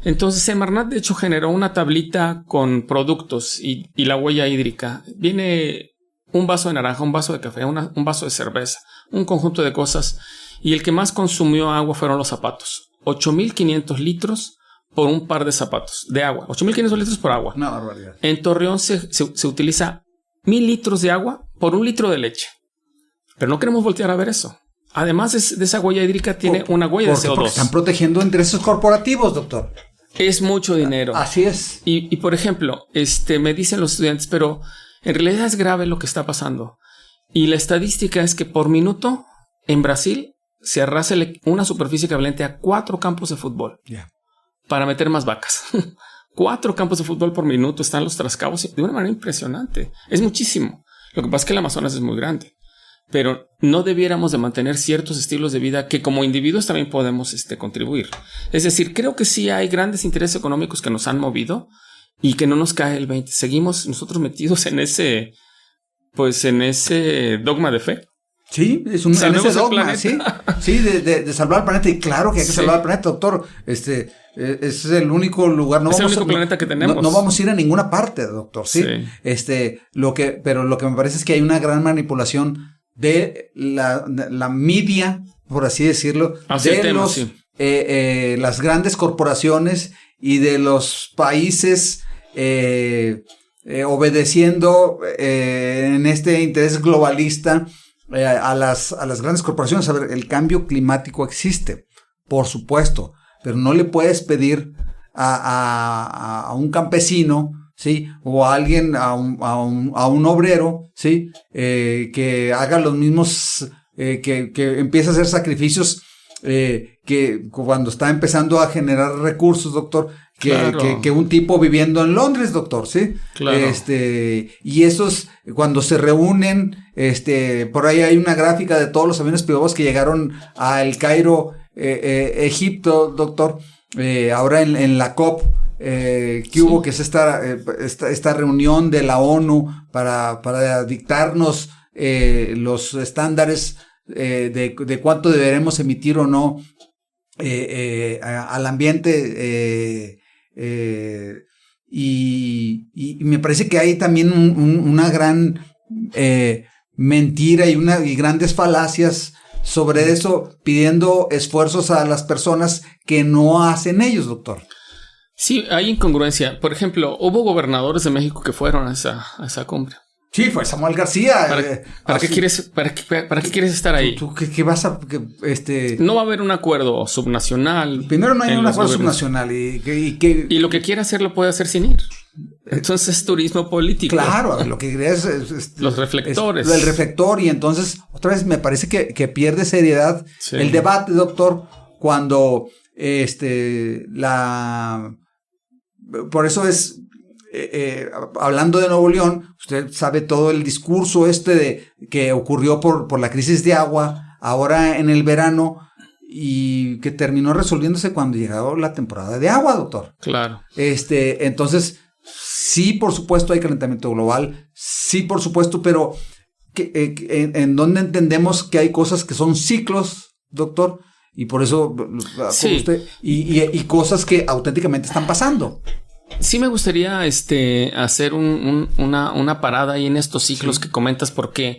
Entonces, Semarnat, de hecho, generó una tablita con productos y la huella hídrica. Viene un vaso de naranja, un vaso de café, un vaso de cerveza, un conjunto de cosas. Y el que más consumió agua fueron los zapatos. 8,500 litros por un par de zapatos de agua. 8,500 litros por agua. Una barbaridad. En Torreón se utiliza 1,000 litros de agua por 1 litro de leche. Pero no queremos voltear a ver eso. Además de esa huella hídrica, tiene una huella de CO2. Porque están protegiendo intereses corporativos, doctor. Es mucho dinero. Así es. Y por ejemplo, me dicen los estudiantes, pero en realidad es grave lo que está pasando. Y la estadística es que por minuto en Brasil se arrasa una superficie equivalente a 4 campos de fútbol para meter más vacas. 4 campos de fútbol por minuto están los trascabos de una manera impresionante. Es muchísimo. Lo que pasa es que el Amazonas es muy grande, pero no debiéramos de mantener ciertos estilos de vida que como individuos también podemos contribuir. Es decir, creo que sí hay grandes intereses económicos que nos han movido y que no nos cae el 20. Seguimos nosotros metidos en ese dogma de fe. Sí, es un dogma, sí, de salvar el planeta. Y claro que hay que salvar el planeta, doctor. Ese es el único lugar. Es el único planeta que tenemos. No vamos a ir a ninguna parte, doctor. Sí. Pero lo que me parece es que hay una gran manipulación de la media, por así decirlo, las grandes corporaciones y de los países obedeciendo en este interés globalista a las grandes corporaciones. A ver, el cambio climático existe, por supuesto, pero no le puedes pedir a un campesino, ¿sí? O a alguien, a un obrero, ¿sí? Que haga los mismos, que empiece a hacer sacrificios, que cuando está empezando a generar recursos, doctor, que un tipo viviendo en Londres, doctor, ¿sí? Claro. Y esos, cuando se reúnen, por ahí hay una gráfica de todos los aviones privados que llegaron a El Cairo, Egipto, doctor, ahora en la COP, que hubo, que es esta reunión de la ONU para dictarnos los estándares de cuánto deberemos emitir o no al ambiente, y me parece que hay también una gran mentira y grandes falacias sobre eso, pidiendo esfuerzos a las personas que no hacen ellos, doctor. Sí, hay incongruencia. Por ejemplo, hubo gobernadores de México que fueron a esa cumbre. Sí, fue Samuel García. ¿Para qué quieres estar ahí? ¿Tú qué vas a...? No va a haber un acuerdo subnacional. Primero no hay un acuerdo subnacional. Y lo que quiera hacer lo puede hacer sin ir. Entonces es turismo político. Claro, lo que quería es los reflectores. El reflector, y entonces otra vez me parece que pierde seriedad el debate, doctor, cuando por eso es... hablando de Nuevo León, usted sabe todo el discurso que ocurrió por la crisis de agua ahora en el verano, y que terminó resolviéndose cuando llegó la temporada de agua, doctor. Claro. Entonces, sí, por supuesto hay calentamiento global, sí, por supuesto, pero en donde entendemos que hay cosas que son ciclos, doctor, y por eso usted, y cosas que auténticamente están pasando. Sí me gustaría hacer una parada ahí en estos ciclos que comentas, porque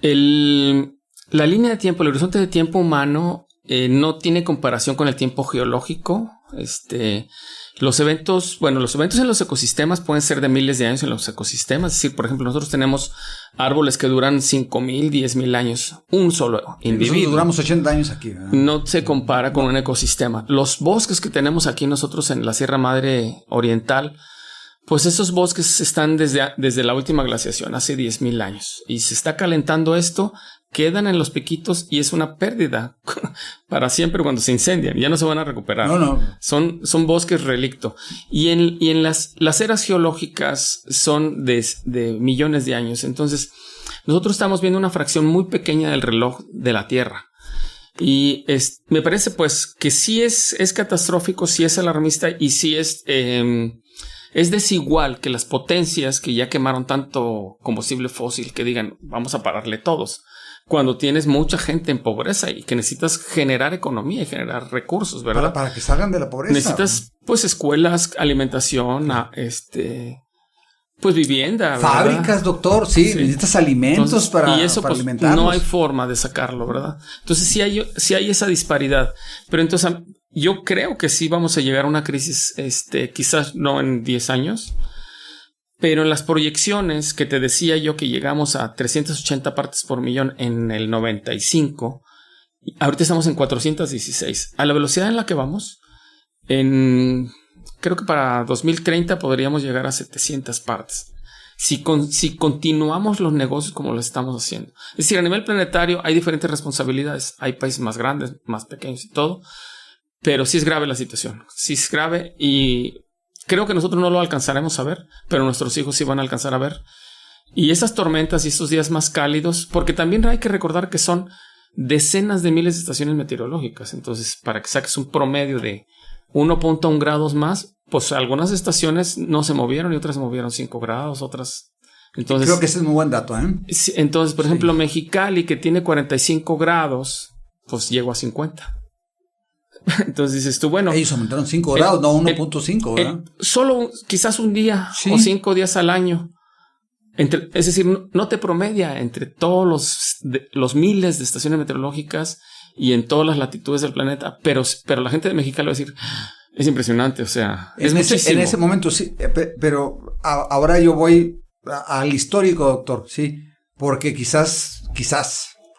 la línea de tiempo, el horizonte de tiempo humano no tiene comparación con el tiempo geológico. Los eventos en los ecosistemas pueden ser de miles de años en los ecosistemas. Es decir, por ejemplo, nosotros tenemos árboles que duran 5,000, 10,000 años. Un solo individuo. Nosotros duramos 80 años aquí, ¿verdad? No se compara con un ecosistema. Los bosques que tenemos aquí nosotros en la Sierra Madre Oriental, pues esos bosques están desde la última glaciación, hace 10,000 años. Y se está calentando esto, quedan en los piquitos y es una pérdida para siempre cuando se incendian. Ya no se van a recuperar. No. Son bosques relicto. Y en las eras geológicas son de millones de años. Entonces, nosotros estamos viendo una fracción muy pequeña del reloj de la Tierra. Y me parece pues que sí es catastrófico, sí es alarmista y sí es desigual que las potencias que ya quemaron tanto combustible fósil que digan vamos a pararle todos, cuando tienes mucha gente en pobreza y que necesitas generar economía y generar recursos, ¿verdad? Para que salgan de la pobreza. Necesitas pues escuelas, alimentación, pues vivienda, ¿verdad? Fábricas, doctor, sí. Necesitas alimentos. Entonces, para alimentarlos. No hay forma de sacarlo, ¿verdad? Entonces sí hay esa disparidad, pero entonces yo creo que sí vamos a llegar a una crisis, quizás no en 10 años, pero en las proyecciones que te decía yo que llegamos a 380 partes por millón en el 95, ahorita estamos en 416. A la velocidad en la que vamos, creo que para 2030 podríamos llegar a 700 partes. Si continuamos los negocios como lo estamos haciendo. Es decir, a nivel planetario hay diferentes responsabilidades. Hay países más grandes, más pequeños y todo. Pero sí es grave la situación. Sí es grave y creo que nosotros no lo alcanzaremos a ver, pero nuestros hijos sí van a alcanzar a ver. Y esas tormentas y estos días más cálidos, porque también hay que recordar que son decenas de miles de estaciones meteorológicas. Entonces, para que saques un promedio de 1.1 grados más, pues algunas estaciones no se movieron y otras se movieron 5 grados, otras... Entonces, creo que ese es muy buen dato, ¿eh? Entonces, por ejemplo, Mexicali, que tiene 45 grados, pues llegó a 50. Entonces dices tú, bueno... Ellos aumentaron 5 grados, no 1.5, ¿verdad? Solo quizás un día o 5 días al año. Es decir, no te promedia entre todos los miles de estaciones meteorológicas y en todas las latitudes del planeta, pero la gente de Mexicali va a decir, es impresionante, o sea, es muchísimo. En ese momento sí, pero ahora yo voy al histórico, doctor, sí, porque quizás,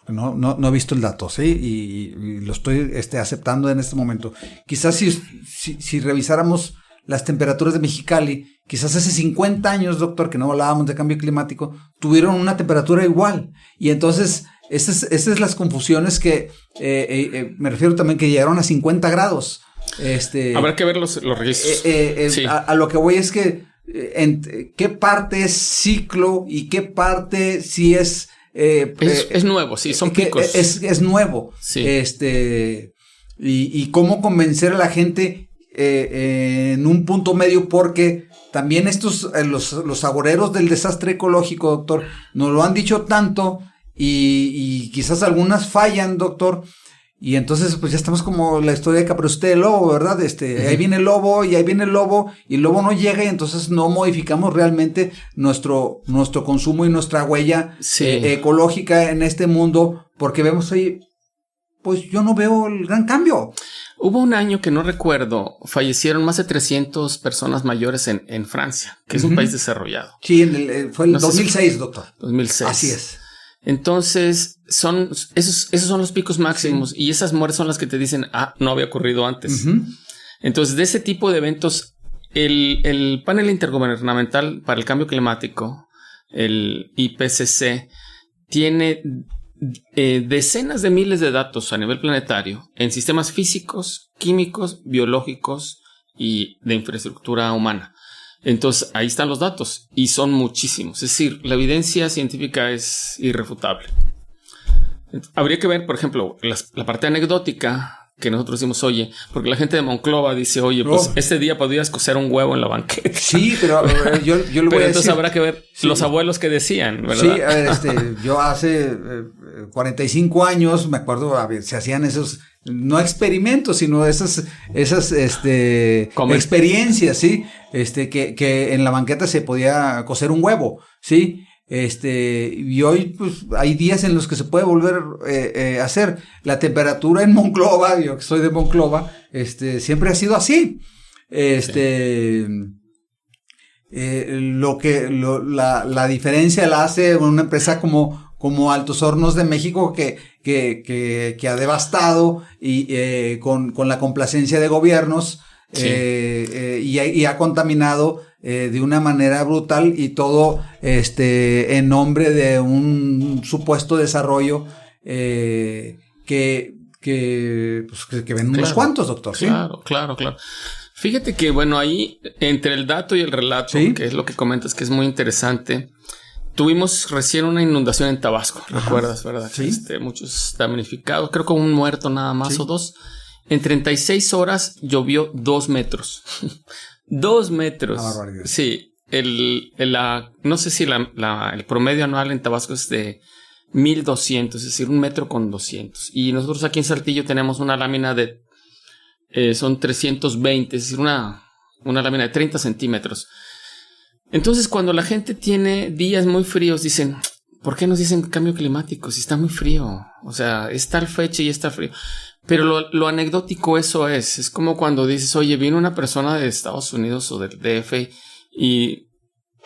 no he visto el dato, sí, y lo estoy aceptando en este momento. Quizás si revisáramos las temperaturas de Mexicali, quizás hace 50 años, doctor, que no hablábamos de cambio climático, tuvieron una temperatura igual. Y entonces, esas es las confusiones que me refiero también, que llegaron a 50 grados. Habrá que ver los registros. Sí. A lo que voy es que qué parte es ciclo y qué parte sí es... es nuevo, sí, son picos. Es nuevo. Sí. Y cómo convencer a la gente en un punto medio, porque también los agoreros del desastre ecológico, doctor, nos lo han dicho tanto y quizás algunas fallan, doctor, y entonces pues ya estamos como la historia de Caperucita del Lobo, ¿verdad? Ahí viene el lobo y ahí viene el lobo y el lobo no llega y entonces no modificamos realmente nuestro consumo y nuestra huella ecológica en este mundo, porque vemos ahí, pues yo no veo el gran cambio. Hubo un año que no recuerdo, fallecieron más de 300 personas mayores en Francia, que es un país desarrollado. Sí, fue el 2006, doctor. 2006. Así es. Entonces, esos son los picos máximos y esas muertes son las que te dicen, no había ocurrido antes. Entonces, de ese tipo de eventos, el panel intergubernamental para el cambio climático, el IPCC, tiene decenas de miles de datos a nivel planetario en sistemas físicos, químicos, biológicos y de infraestructura humana. Entonces ahí están los datos y son muchísimos. Es decir, la evidencia científica es irrefutable. Habría que ver, por ejemplo, la parte anecdótica que nosotros decimos, oye, porque la gente de Monclova dice, oye, pues este día podías cocer un huevo en la banqueta. Sí, pero yo le voy a decir. Pero entonces habrá que ver los abuelos que decían, ¿verdad? Sí, a ver, yo hace 45 años, me acuerdo, se hacían esos, no experimentos, sino esas experiencias, ¿sí? Que en la banqueta se podía cocer un huevo, ¿sí? Y hoy pues hay días en los que se puede volver a hacer. La temperatura en Monclova, yo que soy de Monclova, siempre ha sido así. La diferencia la hace una empresa como Altos Hornos de México que ha devastado y con la complacencia de gobiernos. Y ha contaminado de una manera brutal y todo en nombre de un supuesto desarrollo que ven unos cuantos, doctor. Claro. Fíjate que bueno, ahí entre el dato y el relato, que es lo que comentas, que es muy interesante. Tuvimos recién una inundación en Tabasco, ¿recuerdas, verdad? Sí. Muchos damnificados, creo que un muerto nada más o dos. En 36 horas llovió 2 metros. 2 metros. Sí. No sé si el promedio anual en Tabasco es de 1,200, es decir, 1 metro con 200. Y nosotros aquí en Saltillo tenemos una lámina de, son 320, es decir, una lámina de 30 centímetros. Entonces, cuando la gente tiene días muy fríos, dicen, ¿por qué nos dicen cambio climático si está muy frío? O sea, es tal fecha y está frío. Pero lo anecdótico eso es como cuando dices, oye, vino una persona de Estados Unidos o del DF y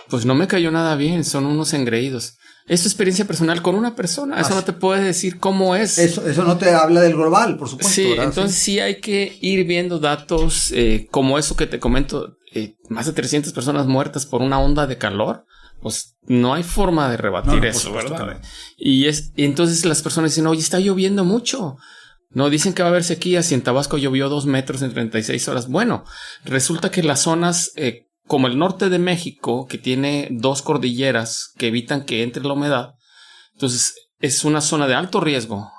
pues no me cayó nada bien, son unos engreídos. Es tu experiencia personal con una persona, eso no te puede decir cómo es. Eso no te habla del global, por supuesto. Sí, ¿verdad? Entonces sí hay que ir viendo datos como eso que te comento, más de 300 personas muertas por una onda de calor. Pues no hay forma de rebatir eso, ¿verdad? Y entonces las personas dicen, oye, está lloviendo mucho. No, dicen que va a haber sequía si en Tabasco llovió 2 metros en 36 horas. Bueno, resulta que las zonas como el norte de México, que tiene 2 cordilleras que evitan que entre la humedad, entonces es una zona de alto riesgo.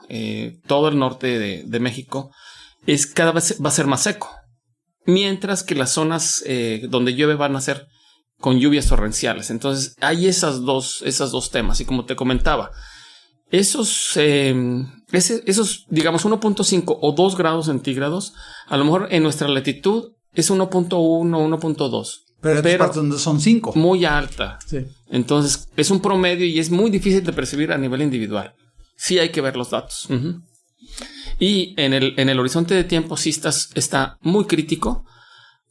Todo el norte de México cada vez va a ser más seco, mientras que las zonas donde llueve van a ser con lluvias torrenciales. Entonces hay esos dos temas. Y como te comentaba, esos digamos 1.5 o 2 grados centígrados, a lo mejor en nuestra latitud es 1.1 o 1.2. Pero hay partes donde son 5. Muy alta. Sí. Entonces es un promedio y es muy difícil de percibir a nivel individual. Sí hay que ver los datos. Uh-huh. Y en el horizonte de tiempo sí está muy crítico,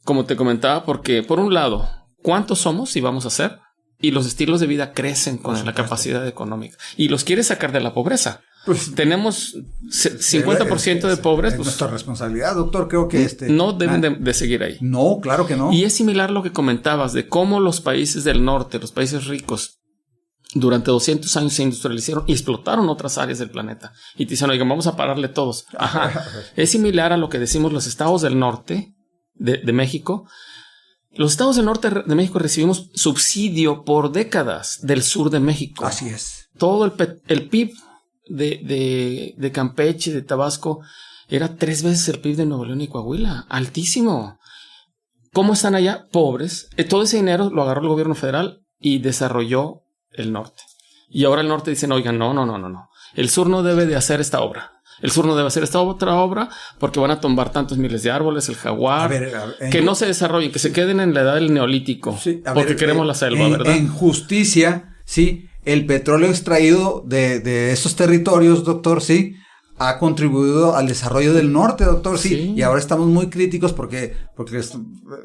como te comentaba, porque por un lado, ¿cuántos somos y vamos a ser? Y los estilos de vida crecen con la capacidad económica. Y los quieres sacar de la pobreza. Pues, tenemos 50% de pobres. Es nuestra responsabilidad, doctor. Creo que no deben de seguir ahí. No, claro que no. Y es similar lo que comentabas de cómo los países del norte, los países ricos, durante 200 años se industrializaron y explotaron otras áreas del planeta. Y te dicen, oigan, vamos a pararle todos. Ajá. Es similar a lo que decimos los estados del norte de México. Los estados del norte de México recibimos subsidio por décadas del sur de México. Así es. Todo el PIB de Campeche, de Tabasco, era 3 veces el PIB de Nuevo León y Coahuila. Altísimo. ¿Cómo están allá? Pobres. Todo ese dinero lo agarró el gobierno federal y desarrolló el norte. Y ahora el norte dicen, oigan, no. El sur no debe de hacer esta obra. El sur no debe hacer esta otra obra porque van a tumbar tantos miles de árboles, el jaguar, que no se desarrollen, que se queden en la edad del neolítico, sí, porque queremos la selva, ¿verdad? En justicia, sí, el petróleo extraído de esos territorios, doctor, sí, ha contribuido al desarrollo del norte, doctor, sí. Y ahora estamos muy críticos porque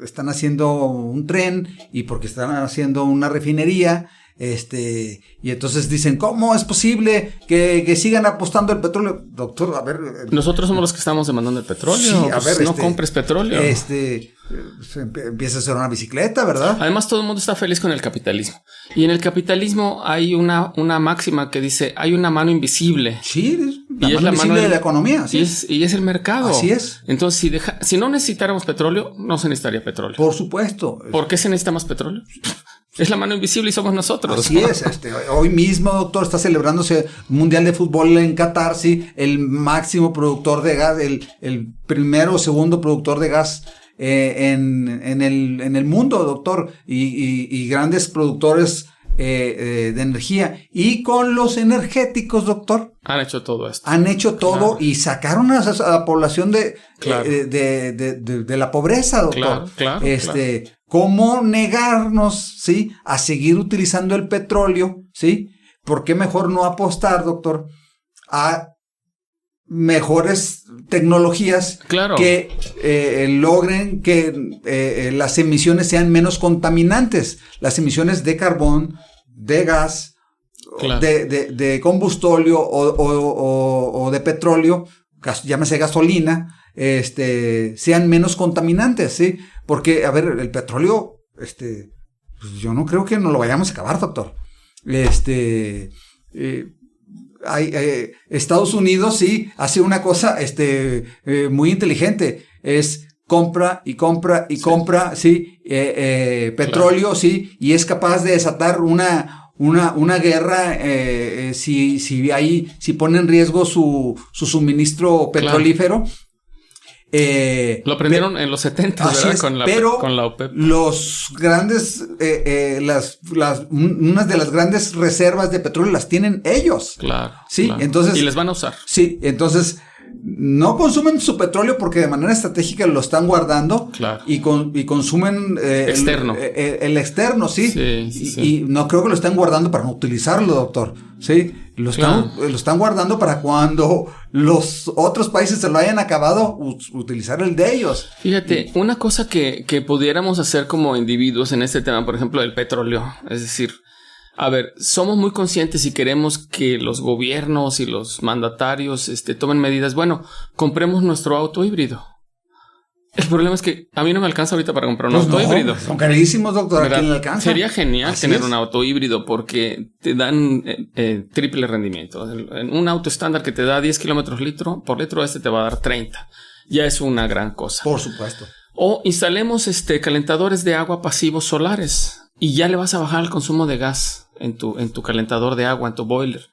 están haciendo un tren y porque están haciendo una refinería. Y entonces dicen, ¿cómo es posible que sigan apostando el petróleo? Doctor, a ver. Nosotros somos los que estamos demandando el petróleo. Sí, a ver, no compres petróleo. Empieza a ser una bicicleta, ¿verdad? Además, todo el mundo está feliz con el capitalismo. Y en el capitalismo hay una máxima que dice, hay una mano invisible. Sí, la mano invisible de la economía. Sí. Y es el mercado. Así es. Entonces, si no necesitáramos petróleo, no se necesitaría petróleo. Por supuesto. ¿Por qué se necesita más petróleo? Es la mano invisible y somos nosotros. Así es. Hoy mismo, doctor, está celebrándose Mundial de Fútbol en Qatar, sí, el máximo productor de gas, el primero o segundo productor de gas en el mundo, doctor, y grandes productores de energía. Y con los energéticos, doctor, han hecho todo esto. Han hecho todo, claro. Y sacaron a la población de la pobreza, doctor. Claro. ¿Cómo negarnos, sí, a seguir utilizando el petróleo, sí? ¿Por qué mejor no apostar, doctor, a mejores tecnologías que logren que las emisiones sean menos contaminantes? Las emisiones de carbón, de gas, de combustóleo o de petróleo, llámese gasolina, sean menos contaminantes, ¿sí? Porque, a ver, el petróleo, pues yo no creo que nos lo vayamos a acabar, doctor. Estados Unidos sí hace una cosa, muy inteligente, es compra, sí, petróleo, sí, y es capaz de desatar una guerra, si pone en riesgo su suministro petrolífero. Lo aprendieron en los 70, ¿verdad? Con la OPEP. Los grandes, unas de las grandes reservas de petróleo las tienen ellos. Claro. Sí, claro. Entonces. Y les van a usar. Sí, entonces no consumen su petróleo porque de manera estratégica lo están guardando. Claro. Y consumen externo. El externo, sí. Sí. Y no creo que lo estén guardando para no utilizarlo, doctor. Sí. Lo están guardando para cuando los otros países se lo hayan acabado, utilizar el de ellos. Fíjate, una cosa que pudiéramos hacer como individuos en este tema, por ejemplo, del petróleo, es decir, a ver, somos muy conscientes y queremos que los gobiernos y los mandatarios tomen medidas. Bueno, compremos nuestro auto híbrido. El problema es que a mí no me alcanza ahorita para comprar un auto híbrido. Son carísimos, doctor. ¿A quién le alcanza? Sería genial tener un auto híbrido porque te dan triple rendimiento. En un auto estándar que te da 10 kilómetros por litro, te va a dar 30. Ya es una gran cosa. Por supuesto. O instalemos calentadores de agua pasivos solares y ya le vas a bajar el consumo de gas en tu calentador de agua, en tu boiler.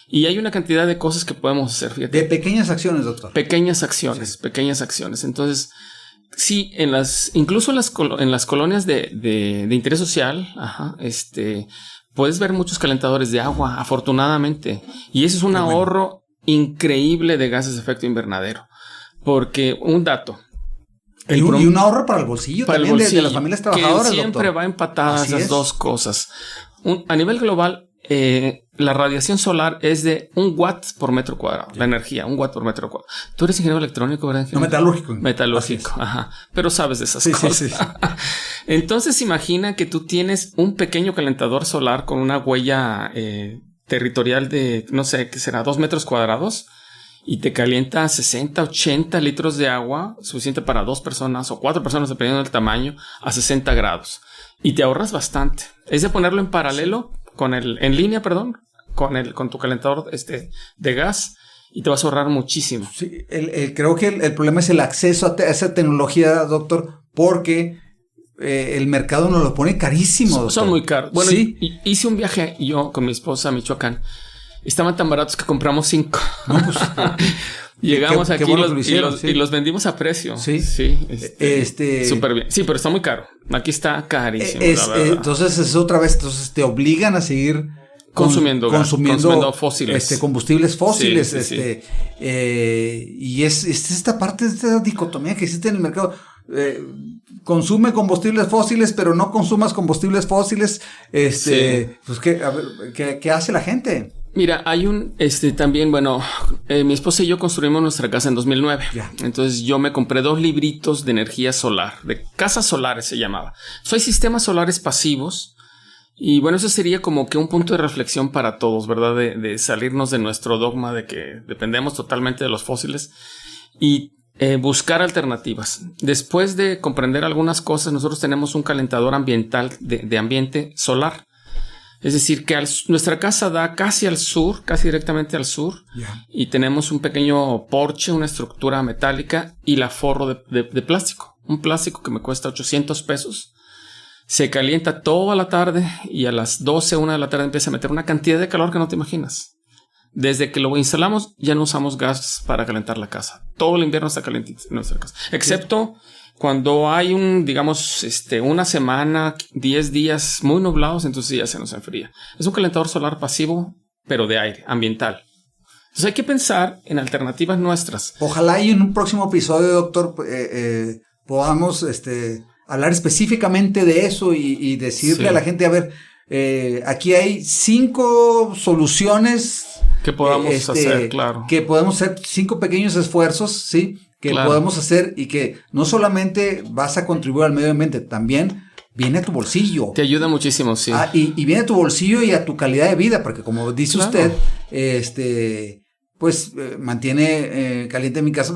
Y hay una cantidad de cosas que podemos hacer. Fíjate. De pequeñas acciones, doctor. Pequeñas acciones. Entonces, sí, incluso en las colonias de interés social, puedes ver muchos calentadores de agua, afortunadamente. Y eso es un ahorro increíble de gases de efecto invernadero. Porque un dato. Y un ahorro para el bolsillo para también el bolsillo, de las familias trabajadoras, que siempre doctor. va empatada esas dos cosas. A nivel global, la radiación solar es de 1 watt por metro cuadrado. La energía, 1 watt por metro cuadrado. Tú eres ingeniero electrónico, ¿verdad? No, metalúrgico. Metalúrgico, ajá. Pero sabes de esas cosas. Sí. Entonces, imagina que tú tienes un pequeño calentador solar con una huella territorial de, no sé, ¿qué será? 2 metros cuadrados. Y te calienta 60, 80 litros de agua, suficiente para 2 personas o 4 personas, dependiendo del tamaño, a 60 grados. Y te ahorras bastante. Es de ponerlo en paralelo en línea, con tu calentador de gas, y te vas a ahorrar muchísimo. Sí, creo que el problema es el acceso a esa tecnología, doctor, porque el mercado nos lo pone carísimo, doctor. Son muy caros. Bueno, sí. Hice un viaje yo con mi esposa a Michoacán. Estaban tan baratos que compramos 5. No, pues, llegamos aquí y los vendimos a precio. Sí. Súper bien. Sí, pero está muy caro. Aquí está carísimo. Entonces es otra vez. Entonces te obligan a seguir consumiendo fósiles. Combustibles fósiles. Sí. Y es esta parte de esta dicotomía que existe en el mercado. Consume combustibles fósiles, pero no consumas combustibles fósiles. Pues ¿qué hace la gente? Mira, hay también, mi esposa y yo construimos nuestra casa en 2009. Yeah. Entonces yo me compré 2 libritos de energía solar, de casas solares se llamaba. Hay sistemas solares pasivos. Y bueno, eso sería como que un punto de reflexión para todos, ¿verdad? De salirnos de nuestro dogma de que dependemos totalmente de los fósiles y buscar alternativas. Después de comprender algunas cosas, nosotros tenemos un calentador ambiental de ambiente solar. Es decir, que nuestra casa da casi al sur, casi directamente al sur. Yeah. Y tenemos un pequeño porche, una estructura metálica y la forro de plástico. Un plástico que me cuesta $800. Se calienta toda la tarde y a las 12, 1 de la tarde empieza a meter una cantidad de calor que no te imaginas. Desde que lo instalamos ya no usamos gas para calentar la casa. Todo el invierno está calientito en nuestra casa. Excepto cuando hay una semana, 10 días muy nublados, entonces ya se nos enfría. Es un calentador solar pasivo, pero de aire, ambiental. Entonces hay que pensar en alternativas nuestras. Ojalá y en un próximo episodio, doctor, podamos hablar específicamente de eso y decirle a la gente, a ver, aquí hay 5 soluciones que podamos hacer, claro. Que podemos hacer 5 pequeños esfuerzos, ¿sí? Que podemos hacer y que no solamente vas a contribuir al medio ambiente, también viene a tu bolsillo. Te ayuda muchísimo, sí. Y viene a tu bolsillo y a tu calidad de vida, porque como dice usted, mantiene caliente mi casa,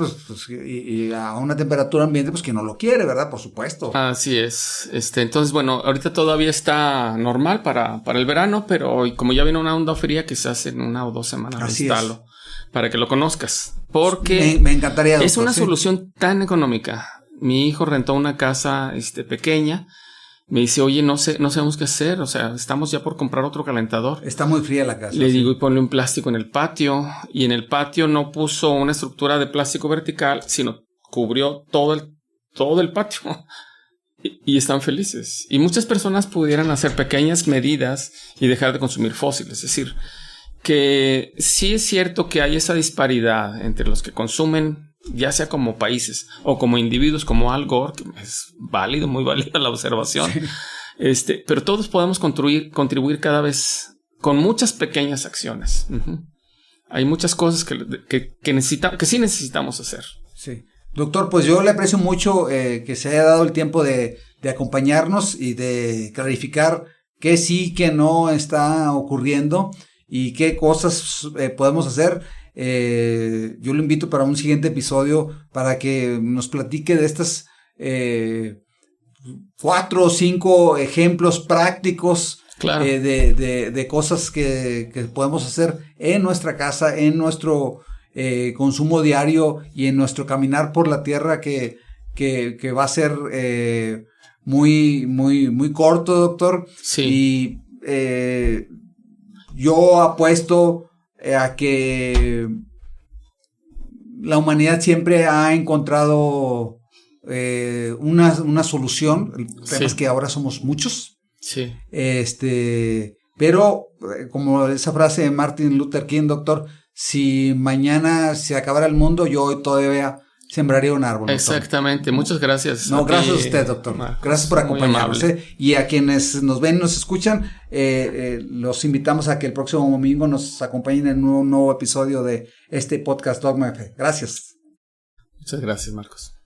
y a una temperatura ambiente, pues que no lo quiere, ¿verdad? Por supuesto. Así es. Entonces, ahorita todavía está normal para el verano, pero como ya viene una onda fría, quizás en 1 o 2 semanas lo instalo para que lo conozcas. Porque me encantaría, doctor, es una solución tan económica. Mi hijo rentó una casa pequeña. Me dice, oye, no sabemos qué hacer. O sea, estamos ya por comprar otro calentador. Está muy fría la casa. Le digo, y ponle un plástico en el patio. Y en el patio no puso una estructura de plástico vertical, sino cubrió todo el patio. Y están felices. Y muchas personas pudieran hacer pequeñas medidas y dejar de consumir fósiles. Es decir, que sí es cierto que hay esa disparidad entre los que consumen, ya sea como países o como individuos, como Al Gore, que es válido, muy válida la observación. Sí. Pero todos podemos contribuir cada vez con muchas pequeñas acciones. Uh-huh. Hay muchas cosas que sí necesitamos hacer. Sí. Doctor, pues yo le aprecio mucho que se haya dado el tiempo de acompañarnos y de clarificar qué sí, qué no está ocurriendo y qué cosas podemos hacer. Yo lo invito para un siguiente episodio para que nos platique de estas 4 o 5 ejemplos prácticos. Claro. De cosas que podemos hacer en nuestra casa, en nuestro consumo diario y en nuestro caminar por la tierra que que va a ser muy, muy, muy corto, doctor. Sí. Y yo apuesto a que la humanidad siempre ha encontrado una solución. El tema es que ahora somos muchos. Sí. Pero como esa frase de Martin Luther King, doctor, si mañana se acabara el mundo, yo hoy todavía sembraría un árbol. Exactamente, muchas gracias. No, gracias a usted, doctor. Gracias por acompañarnos. Y a quienes nos ven y nos escuchan, los invitamos a que el próximo domingo nos acompañen en un nuevo episodio de este podcast Dogma F. Gracias. Muchas gracias, Marcos.